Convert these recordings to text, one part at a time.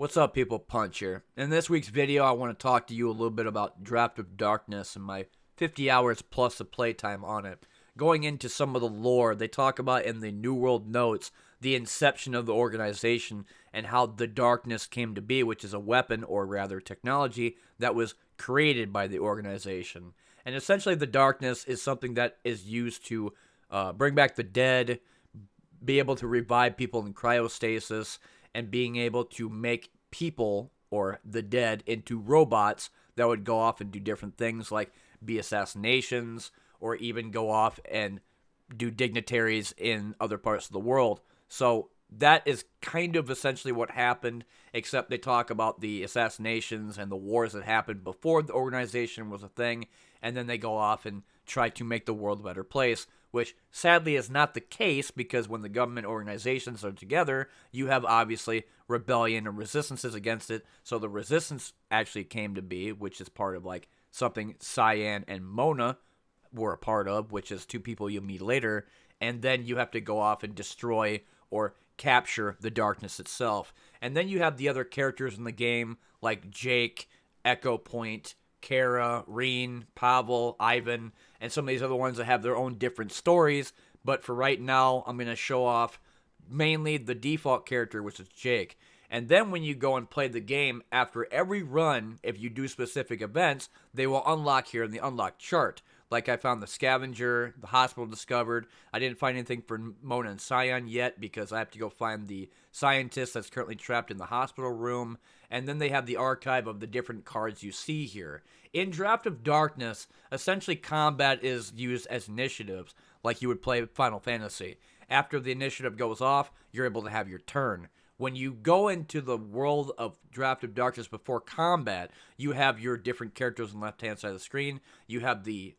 What's up, people? Punch here. In this week's video, I want to talk to you a little bit about Draft of Darkness and my 50 hours plus of playtime on it. Going into some of the lore, they talk about in the New World Notes the inception of the organization and how the darkness came to be, which is a weapon, or rather technology, that was created by the organization. And essentially, the darkness is something that is used to bring back the dead, be able to revive people in cryostasis, and being able to make people or the dead into robots that would go off and do different things like be assassinations or even go off and do dignitaries in other parts of the world. So that is kind of essentially what happened, except they talk about the assassinations and the wars that happened before the organization was a thing, and then they go off and try to make the world a better place, which sadly is not the case, because when the government organizations are together, you have obviously rebellion and resistances against it. So the resistance actually came to be, which is part of like something Cyan and Mona were a part of, which is two people you'll meet later, and then you have to go off and destroy or capture the darkness itself. And then you have the other characters in the game like Jake, Echo Point, Kara, Reen, Pavel, Ivan, and some of these other ones that have their own different stories. But for right now, I'm going to show off mainly the default character, which is Jake. And then when you go and play the game, after every run, if you do specific events, they will unlock here in the unlock chart. Like I found the scavenger, the hospital discovered. I didn't find anything for Mona and Cyan yet because I have to go find the scientist that's currently trapped in the hospital room. And then they have the archive of the different cards you see here. In Draft of Darkness, essentially combat is used as initiatives, like you would play Final Fantasy. After the initiative goes off, you're able to have your turn. When you go into the world of Draft of Darkness before combat, you have your different characters on the left-hand side of the screen. You have the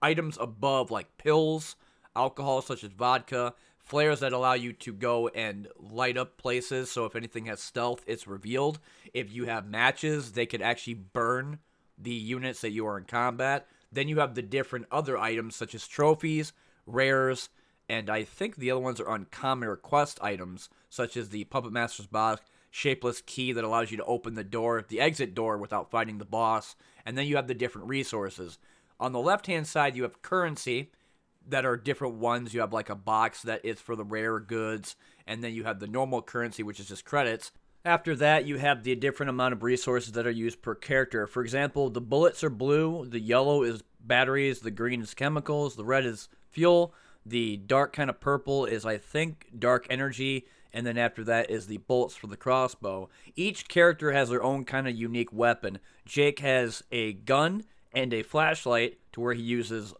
items above, like pills, alcohol such as vodka, flares that allow you to go and light up places, so if anything has stealth, it's revealed. If you have matches, they could actually burn the units that you are in combat. Then you have the different other items such as trophies, rares, and I think the other ones are uncommon or quest items, such as the Puppet Master's Box, shapeless key that allows you to open the door, the exit door, without fighting the boss. And then you have the different resources. On the left-hand side, you have currency that are different ones. You have like a box that is for the rare goods, and then you have the normal currency, which is just credits. After that, you have the different amount of resources that are used per character. For example, the bullets are blue, the yellow is batteries, the green is chemicals, the red is fuel, the dark kind of purple is, I think, dark energy, and then after that is the bullets for the crossbow. Each character has their own kind of unique weapon. Jake has a gun and a flashlight to where he uses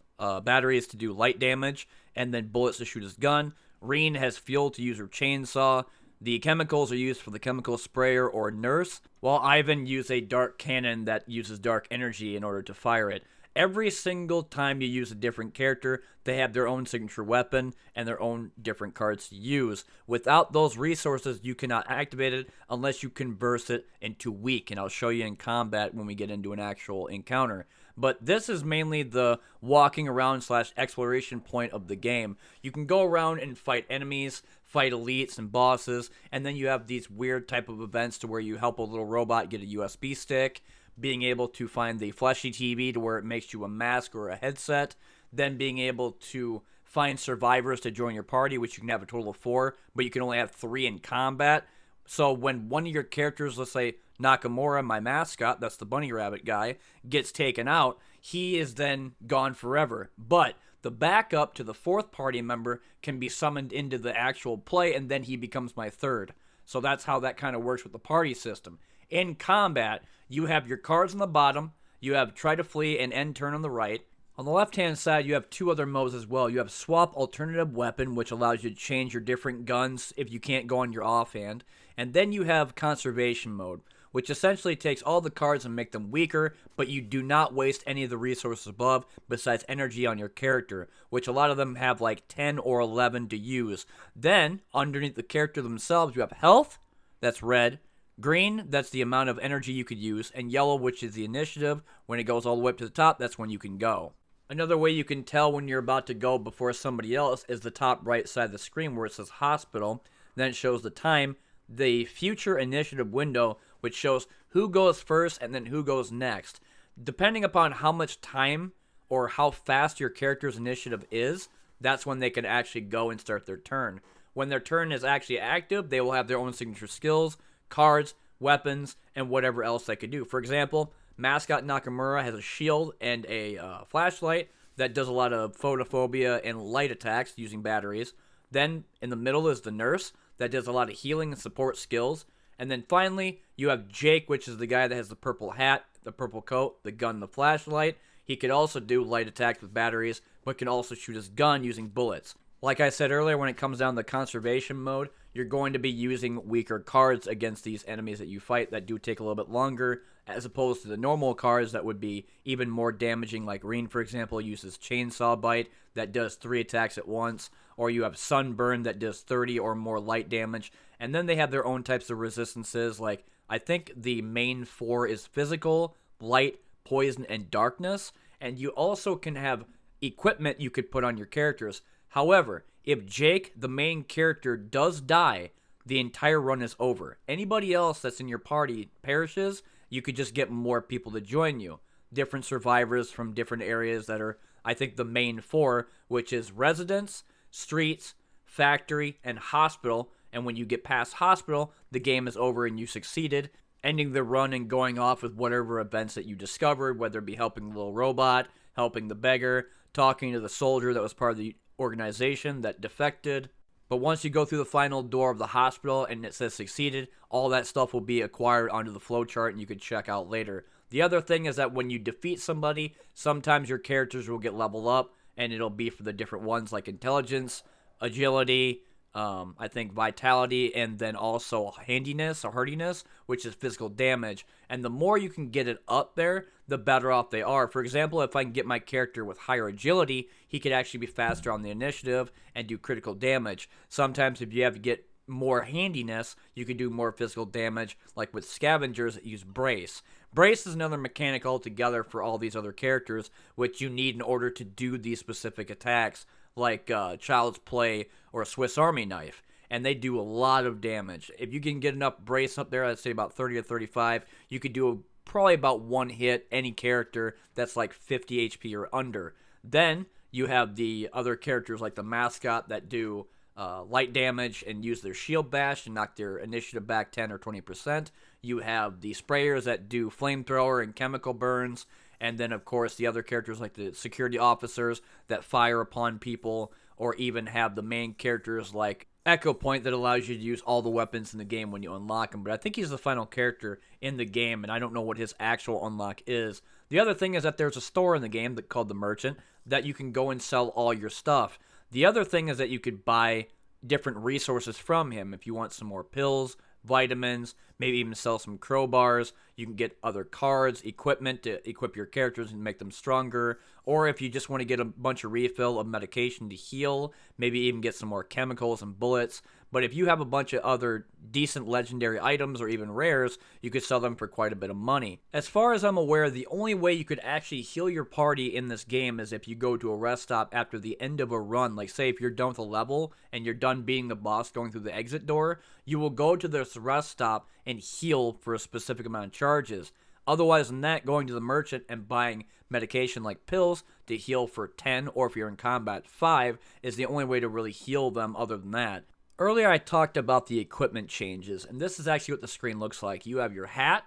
batteries to do light damage, and then bullets to shoot his gun. Reen has fuel to use her chainsaw. The chemicals are used for the chemical sprayer or nurse, while Ivan uses a dark cannon that uses dark energy in order to fire it. Every single time you use a different character, they have their own signature weapon and their own different cards to use. Without those resources, you cannot activate it unless you converse it into weak, and I'll show you in combat when we get into an actual encounter. But this is mainly the walking around / exploration point of the game. You can go around and fight enemies, fight elites and bosses, and then you have these weird type of events to where you help a little robot get a USB stick, being able to find the fleshy TV to where it makes you a mask or a headset, then being able to find survivors to join your party, which you can have a total of 4, but you can only have 3 in combat. So when one of your characters, let's say Nakamura, my mascot, that's the bunny rabbit guy, gets taken out, he is then gone forever. But the backup to the 4th party member can be summoned into the actual play, and then he becomes my 3rd. So that's how that kind of works with the party system. In combat, you have your cards on the bottom, you have try to flee and end turn on the right. On the left-hand side, you have 2 other modes as well. You have swap alternative weapon, which allows you to change your different guns if you can't go on your offhand. And then you have conservation mode, which essentially takes all the cards and make them weaker, but you do not waste any of the resources above besides energy on your character, which a lot of them have like 10 or 11 to use. Then, underneath the character themselves, you have health, that's red, green, that's the amount of energy you could use, and yellow, which is the initiative. When it goes all the way up to the top, that's when you can go. Another way you can tell when you're about to go before somebody else is the top right side of the screen where it says hospital. Then it shows the time. the future initiative window, which shows who goes first and then who goes next. Depending upon how much time or how fast your character's initiative is, that's when they can actually go and start their turn. When their turn is actually active, they will have their own signature skills, cards, weapons, and whatever else they could do. For example, Mascot Nakamura has a shield and a flashlight that does a lot of photophobia and light attacks using batteries. Then in the middle is the nurse that does a lot of healing and support skills. And then finally, you have Jake, which is the guy that has the purple hat, the purple coat, the gun, the flashlight. He could also do light attacks with batteries, but can also shoot his gun using bullets. Like I said earlier, when it comes down to conservation mode, you're going to be using weaker cards against these enemies that you fight that do take a little bit longer, as opposed to the normal cards that would be even more damaging, like Reen, for example, uses Chainsaw Bite that does 3 attacks at once, or you have Sunburn that does 30 or more light damage, and then they have their own types of resistances, like I think the main 4 is Physical, Light, Poison, and Darkness, and you also can have equipment you could put on your characters. However, if Jake, the main character, does die, the entire run is over. Anybody else that's in your party perishes, you could just get more people to join you. Different survivors from different areas that are, I think, the main 4, which is residence, streets, factory, and hospital. And when you get past hospital, the game is over and you succeeded, ending the run and going off with whatever events that you discovered, whether it be helping the little robot, helping the beggar, talking to the soldier that was part of the organization that defected. But once you go through the final door of the hospital and it says succeeded, all that stuff will be acquired onto the flowchart and you can check out later. The other thing is that when you defeat somebody, sometimes your characters will get leveled up, and it'll be for the different ones like intelligence, agility, I think vitality, and then also handiness or hardiness, which is physical damage. And the more you can get it up there, the better off they are. For example, if I can get my character with higher agility, he could actually be faster on the initiative and do critical damage. Sometimes if you have to get more handiness, you can do more physical damage, like with scavengers that use brace. Brace is another mechanic altogether for all these other characters, which you need in order to do these specific attacks, like Child's Play or a Swiss Army knife, and they do a lot of damage. If you can get enough brace up there, I'd say about 30 or 35, you could do probably about one hit any character that's like 50 HP or under. Then you have the other characters like the Mascot that do light damage and use their shield bash and knock their initiative back 10 or 20%. You have the sprayers that do flamethrower and chemical burns. And then, of course, the other characters like the security officers that fire upon people, or even have the main characters like Echo Point that allows you to use all the weapons in the game when you unlock him. But I think he's the final character in the game, and I don't know what his actual unlock is. The other thing is that there's a store in the game called the Merchant that you can go and sell all your stuff. The other thing is that you could buy different resources from him. If you want some more pills, vitamins, maybe even sell some crowbars. You can get other cards, equipment to equip your characters and make them stronger. Or if you just want to get a bunch of refill of medication to heal, maybe even get some more chemicals and bullets. But if you have a bunch of other decent legendary items or even rares, you could sell them for quite a bit of money. As far as I'm aware, the only way you could actually heal your party in this game is if you go to a rest stop after the end of a run. Like say if you're done with a level and you're done beating the boss going through the exit door, you will go to this rest stop and heal for a specific amount of charges. Otherwise than that, going to the merchant and buying medication like pills to heal for 10, or if you're in combat 5, is the only way to really heal them other than that. Earlier I talked about the equipment changes, and this is actually what the screen looks like. You have your hat,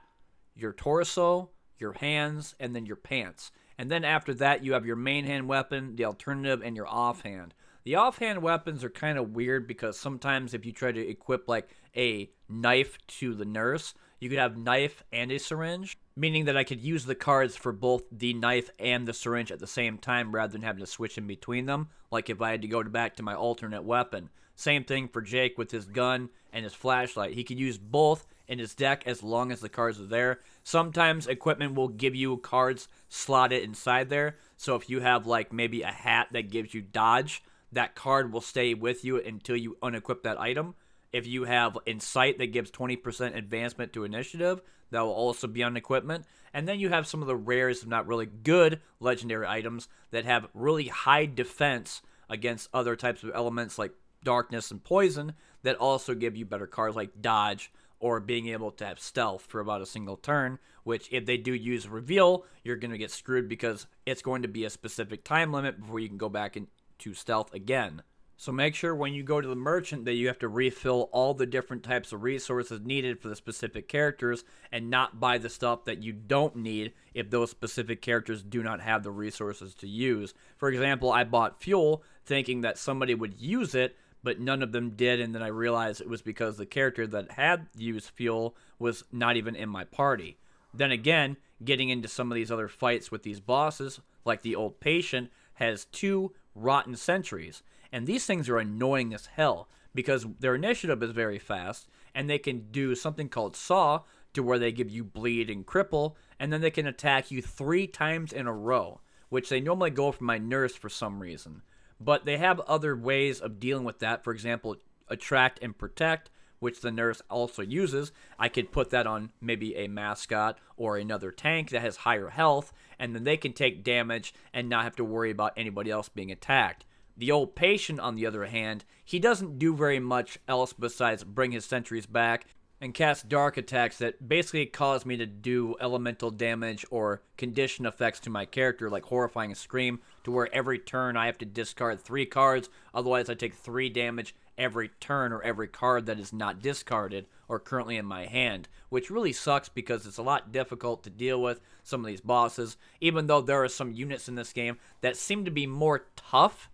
your torso, your hands, and then your pants. And then after that you have your main hand weapon, the alternative, and your offhand. The offhand weapons are kind of weird because sometimes if you try to equip like a knife to the nurse, you could have knife and a syringe, meaning that I could use the cards for both the knife and the syringe at the same time rather than having to switch in between them, like if I had to go back to my alternate weapon. Same thing for Jake with his gun and his flashlight. He could use both in his deck as long as the cards are there. Sometimes equipment will give you cards slotted inside there, so if you have like maybe a hat that gives you dodge, that card will stay with you until you unequip that item. If you have Insight that gives 20% advancement to initiative, that will also be on equipment. And then you have some of the rares, if not really good, legendary items that have really high defense against other types of elements like darkness and poison that also give you better cards like dodge or being able to have stealth for about a single turn, which if they do use reveal, you're going to get screwed because it's going to be a specific time limit before you can go back into stealth again. So make sure when you go to the merchant that you have to refill all the different types of resources needed for the specific characters and not buy the stuff that you don't need if those specific characters do not have the resources to use. For example, I bought fuel thinking that somebody would use it, but none of them did, and then I realized it was because the character that had used fuel was not even in my party. Then again, getting into some of these other fights with these bosses, like the old patient, has 2 rotten sentries. And these things are annoying as hell because their initiative is very fast, and they can do something called Saw, to where they give you bleed and cripple, and then they can attack you 3 times in a row, which they normally go for my nurse for some reason. But they have other ways of dealing with that. For example, attract and protect, which the nurse also uses. I could put that on maybe a mascot or another tank that has higher health, and then they can take damage and not have to worry about anybody else being attacked. The old patient, on the other hand, he doesn't do very much else besides bring his sentries back and cast dark attacks that basically cause me to do elemental damage or condition effects to my character, like Horrifying Scream, to where every turn I have to discard 3 cards, otherwise I take 3 damage every turn or every card that is not discarded or currently in my hand, which really sucks because it's a lot difficult to deal with some of these bosses, even though there are some units in this game that seem to be more tough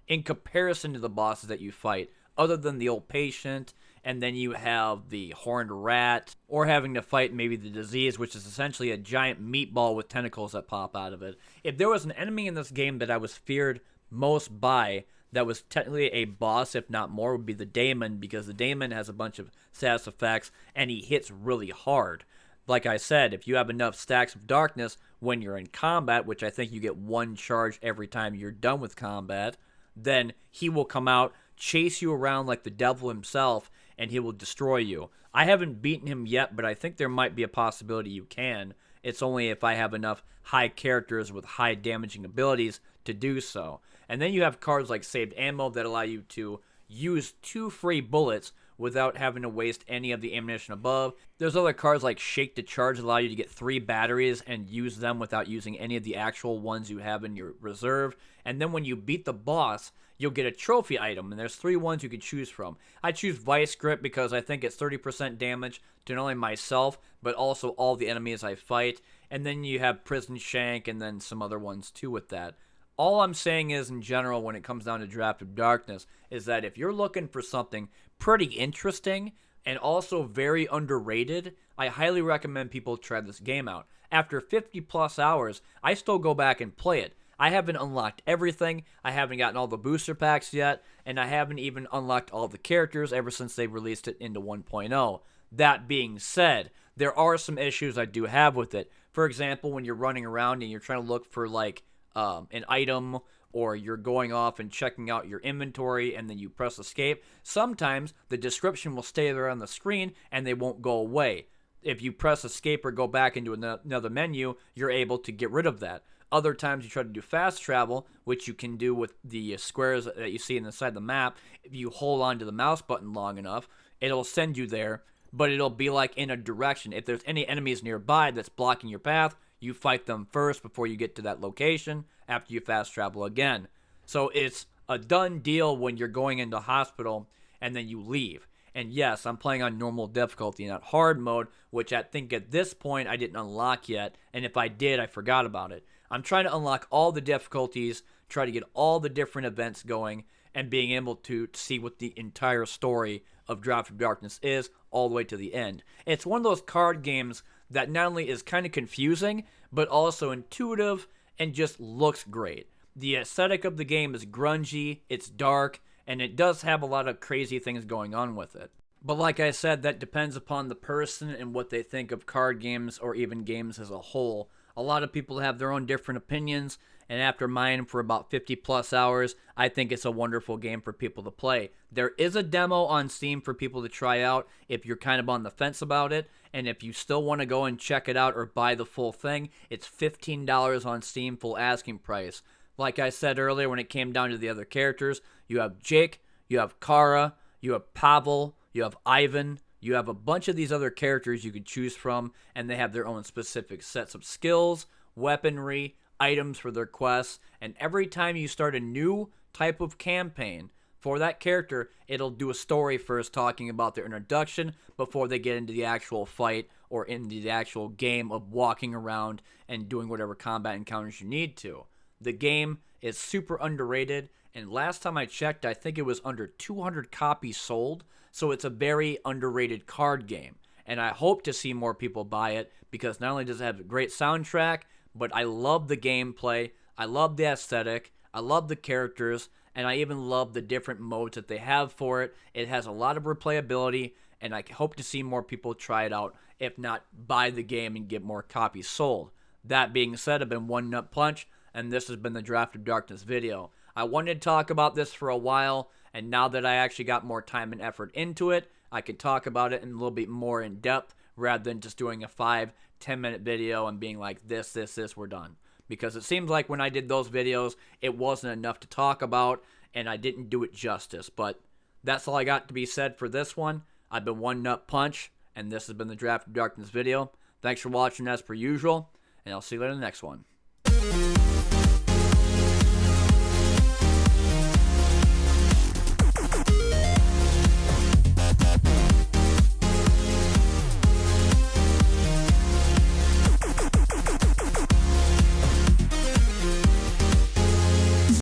in comparison to the bosses that you fight, other than the old patient, and then you have the horned rat, or having to fight maybe the disease, which is essentially a giant meatball with tentacles that pop out of it. If there was an enemy in this game that I was feared most by, that was technically a boss, if not more, would be the daemon, because the daemon has a bunch of status effects, and he hits really hard. Like I said, if you have enough stacks of darkness when you're in combat, which I think you get 1 charge every time you're done with combat, then he will come out, chase you around like the devil himself, and he will destroy you. I haven't beaten him yet, but I think there might be a possibility you can. It's only if I have enough high characters with high damaging abilities to do so. And then you have cards like Saved Ammo that allow you to use 2 free bullets without having to waste any of the ammunition above. There's other cards like Shake to Charge that allow you to get 3 batteries and use them without using any of the actual ones you have in your reserve. And then when you beat the boss, you'll get a trophy item, and there's 3 ones you can choose from. I choose Vice Grip because I think it's 30% damage to not only myself, but also all the enemies I fight. And then you have Prison Shank and then some other ones too with that. All I'm saying is, in general, when it comes down to Draft of Darkness, is that if you're looking for something pretty interesting and also very underrated, I highly recommend people try this game out. After 50 plus hours, I still go back and play it. I haven't unlocked everything, I haven't gotten all the booster packs yet, and I haven't even unlocked all the characters ever since they released it into 1.0. That being said, there are some issues I do have with it. For example, when you're running around and you're trying to look for like an item, or you're going off and checking out your inventory and then you press escape, sometimes the description will stay there on the screen and they won't go away. If you press escape or go back into another menu, you're able to get rid of that. Other times you try to do fast travel, which you can do with the squares that you see inside the map. If you hold on to the mouse button long enough, it'll send you there, but it'll be like in a direction. If there's any enemies nearby that's blocking your path, you fight them first before you get to that location after you fast travel again. So it's a done deal when you're going into hospital and then you leave. And yes, I'm playing on normal difficulty, not hard mode, which I think at this point I didn't unlock yet. And if I did, I forgot about it. I'm trying to unlock all the difficulties, try to get all the different events going, and being able to see what the entire story of Draft of Darkness is all the way to the end. It's one of those card games that not only is kind of confusing, but also intuitive and just looks great. The aesthetic of the game is grungy, it's dark, and it does have a lot of crazy things going on with it. But like I said, that depends upon the person and what they think of card games or even games as a whole. A lot of people have their own different opinions, and after mine for about 50 plus hours, I think it's a wonderful game for people to play. There is a demo on Steam for people to try out if you're kind of on the fence about it, and if you still want to go and check it out or buy the full thing, it's $15 on Steam, full asking price. Like I said earlier, when it came down to the other characters, you have Jake, you have Kara, you have Pavel, you have Ivan, you have a bunch of these other characters you could choose from, and they have their own specific sets of skills, weaponry, items for their quests, and every time you start a new type of campaign for that character, it'll do a story first talking about their introduction before they get into the actual fight or into the actual game of walking around and doing whatever combat encounters you need to. The game is super underrated, and last time I checked, I think it was under 200 copies sold, so it's a very underrated card game. And I hope to see more people buy it because not only does it have a great soundtrack, but I love the gameplay, I love the aesthetic, I love the characters, and I even love the different modes that they have for it. It has a lot of replayability, and I hope to see more people try it out, if not buy the game and get more copies sold. That being said, I've been One Nut Punch, and this has been the Draft of Darkness video. I wanted to talk about this for a while, and now that I actually got more time and effort into it, I can talk about it in a little bit more in depth rather than just doing a 5-10 minute video and being like this, we're done. Because it seems like when I did those videos, it wasn't enough to talk about, and I didn't do it justice. But that's all I got to be said for this one. I've been One Nut Punch, and this has been the Draft of Darkness video. Thanks for watching as per usual, and I'll see you later in the next one.